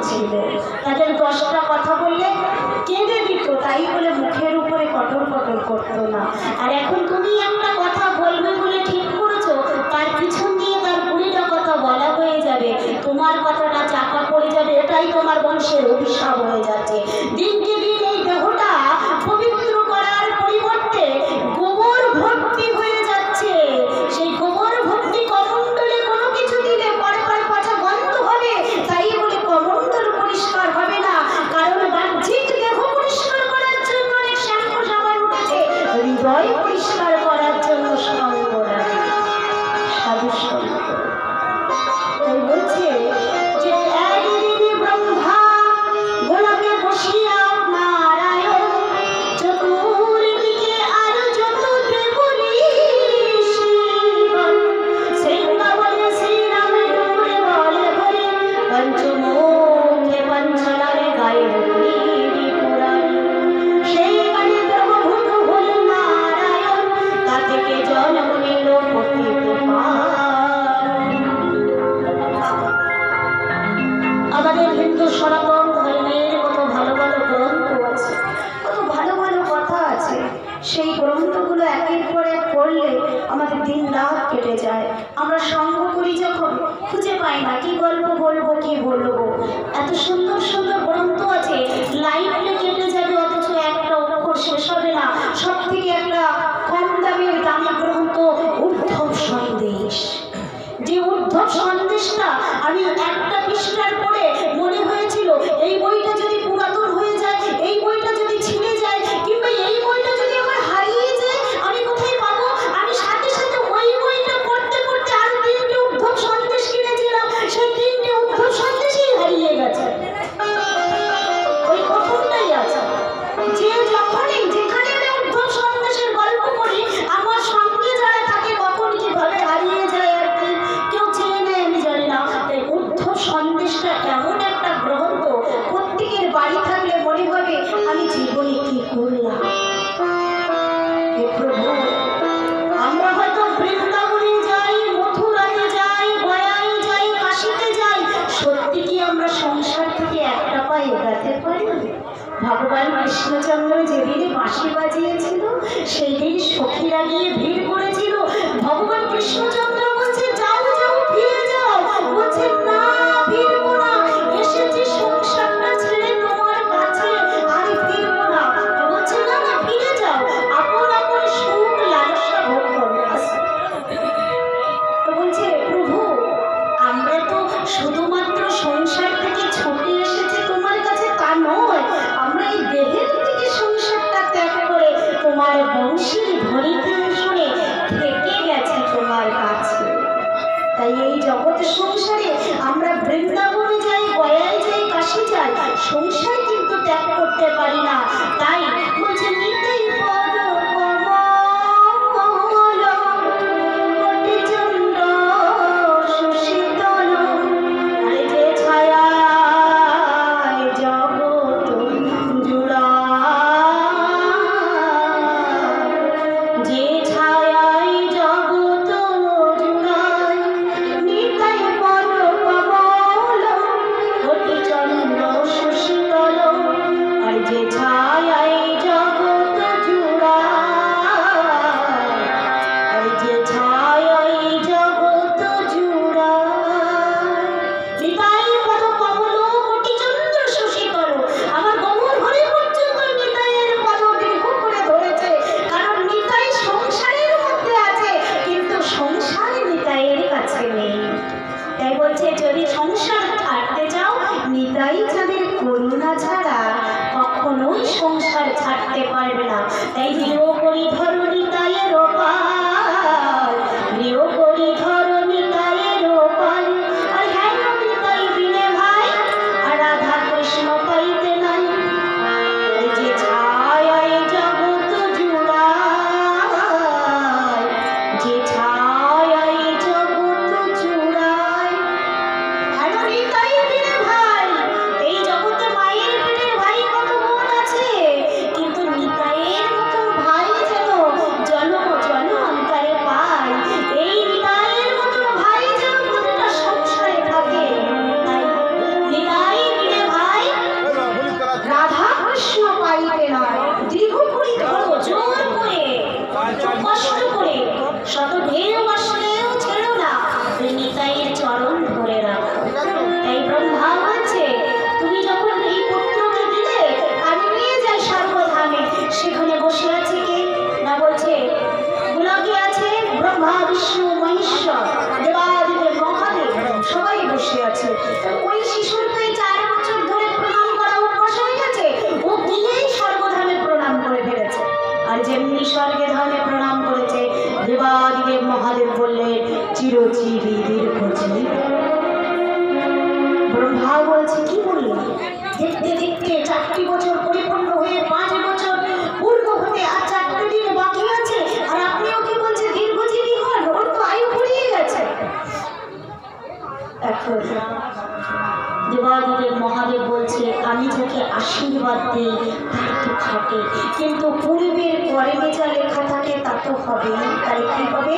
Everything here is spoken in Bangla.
ছিল, তাদের 10টা কথা বললে কেঁদে দিত, তাই বলে মুখের উপরে কটর কটর করতো না। আর এখন তুমি একটা কথা বলবে বলে ঠিক করেছো, তার পিছন দিয়ে তার 20টা কথা বলা হয়ে যাবে, তোমার কথাটা চাপা পড়ে যাবে, এটাই তোমার বংশের অভিশাপ হয়ে যাচ্ছে। দিনকে দিন এই দেহটা পবিত্র করার পরিবর্তে গোবর ভর্তি হয়ে যাচ্ছে। সেই গোবর ভর্তি কমণ্ডলে কোনো কিছু দিলে পরপর পাছা বন্ধ হবে, তাই বলে কমণ্ডল পরিষ্কার হবে না। কারণ বাহ্যিক দেহ পরিষ্কার করার জন্য অনেক শ্যাম্পু সাবান উঠেছে, হৃদয় পরিষ্কার করার জন্য সঙ্গ লাগে, সাধু সঙ্গ। তাই বলছে যে একদিনে ব্রহ্মা গোলাপে বসিয়া নারায়ণ, চতুর্দিকে আর যত দেবরী শৃঙ্গাবনে শ্রীরামের উপরে বলে ভরে, পঞ্চমুখে পঞ্চলারে গায়ের পুরাণী, সেই গানে ব্রহ্মভূত হল নারায়ণ, তা থেকে জন্ম নিল পতিত আমাদের হিন্দু সনাতন ধর্মের কত ভালো ভালো গ্রন্থ আছে, কত ভালো ভালো কথা আছে। সেই গ্রন্থগুলো একের পর এক পড়লে আমাদের দিন রাত কেটে যায়। আমরা সঙ্গ করি যখন খুঁজে পাই না কি গল্প বলবো, কি বলবো। এত সুন্দর সুন্দর গ্রন্থ আছে, লাইফে কেটে যাবে অথচ একটা অক্ষর শেষ হবে না। সব থেকে একটা কম দামি গ্রন্থ উদ্ধব সন্দেশ। যে উদ্ধব সন্দেশটা আমি একটা পৃষ্ঠার পড়ে মনে হয়েছিল এই বইটা যদি পুরাতন হয়ে যায়, এই বইটা যদি ছিঁড়ে যায়, কিংবা এই বইটা যদি আমার হারিয়ে যায়, আমি কোথায় পাবো? আমি সাথে সাথে ওই বইটা পড়তে পড়তে আরো 3টে উদ্ধব সন্দেশ কিনেছিলাম, সেই 3টে উদ্ধব সন্দেশই হারিয়ে গেছে। ওই প্রথমটাই আছে, যে যখনই যেখানে আমি উদ্ধব সন্দেশের গল্প করি, আমার সঙ্গে যারা থাকে কখন কিভাবে হারিয়ে যায় আর কি কেউ চেয়ে নেয় আমি জানি না। তাই উদ্ধব সন্দেশটা এমন একটা গ্রন্থ, প্রত্যেকের বাড়ি থাকলে মনে হবে আমি জীবনে কি করলাম। হে প্রভু, আমরা হয়তো বৃন্দাবনে যাই, মথুরাতে যাই, গয়ায় যাই, কাশীতে যাই, সত্যি কি আমরা সংসার থেকে একটা পা এগাতে পারি? ভগবান কৃষ্ণচন্দ্র যেদিনে বাঁশি বাজিয়েছিল, সেই দিন সখীরা গিয়ে ভিড় করেছিল। ভগবান কৃষ্ণচন্দ্র বলছে যাও যাও ফিরে যাও, বলছে না ফিরবো না, এসেছি সংসারটা ছেড়ে তোমার কাছে, আর ফিরবো না। বলছে না না ফিরে যাও, আপন আপন সুখ লালসা ভোগ করো। তো বলছে প্রভু, আমরা তো শুধুমাত্র সংসার থেকে ছুটে এসেছি তোমার কাছে তা নয়, আমরা এই দেহের থেকে সংসারটা ত্যাগ করে তোমার বংশীর ধরিতে শুনে থেকে গেছে তোমার কাছে। তাই এই জগৎ সংসারে আমরা বৃন্দাবনে যাই, গয়ায় যাই, কাশী যাই, সংসার কিন্তু ত্যাগ করতে পারি না। তাই বলছে নিতাই পদ কমল কোটি চন্দ্র সুশীতল, আরে যে ছায়ায় জগৎ জুড়ায়, যে ছায়ায় জগৎ জুড়ায়, নিতাই পদ কমল কোটি চন্দ্র সুশীতল, আর যে ছায়ায় জগৎ জুড়ায়, আর যে ছায়ায় জগৎ জুড়ায়, নিতাই পদ কমল কোটি চন্দ্র সুশীতল। আমার গমন হরি পর্যন্ত নিতাইয়ের পদ দীর্ঘ করে ধরেছে, কারণ নিতাই সংসারের মধ্যে আছে, কিন্তু সংসার নিতাইয়ের কাছে নেই। তাই বলছে যদি সংসার ছাড়তে যাও, নিতাই যাদের করুণা ছাড়া কখনোই সংসার ছাড়তে পারবে না। তাই গৃহ করি ধর নিতাইয়ের পাল, গৃহ করি ধর নিতাইয়ের পাল, আর হ্যাঁ নিতাই বিনে ভাই আর রাধা কৃষ্ণ পাইতে নাই, এই যে ছায়ায় জগৎ জুড়ায়, যে ছায়ায় জগৎ জুড়ায়। হ্যাঁ নিতাই বিনে ভাই, এই জগতে মায়ের পেটের ভাই কত বোন আছে, কিন্তু নিতাইয়ের মতো ভাই গেছে। ওই শিশুরটাই 4 বছর ধরে প্রণাম করা অভ্যাস হয়ে গেছে, ও গিয়েই স্বর্গধামে প্রণাম করে ফেলেছে। আর যেমনি স্বর্গে ধামে প্রণাম করেছে, দেবাদিদেব মহাদেব বললেন চিরজীবী দীর্ঘজীবী। ব্রহ্মা বলছে কি বললেন? দেখতে দেখতে 4টি বছর পরিপূর্ণ হয়ে 5 বছর পূর্ণ হতে আর 4টে দিন বাকি আছে, আর আপনি ওকে বলছে দীর্ঘজীবী হন, ওর তো আয়ু ফুরিয়ে গেছে। এখন দেবাদিদেব মহাদেব বলছে আমি যাকে আশীর্বাদ দিই তার তো খাটে, কিন্তু পূর্বের কর্মে যা লেখা থাকে তা তো হবে, তাই কি হবে?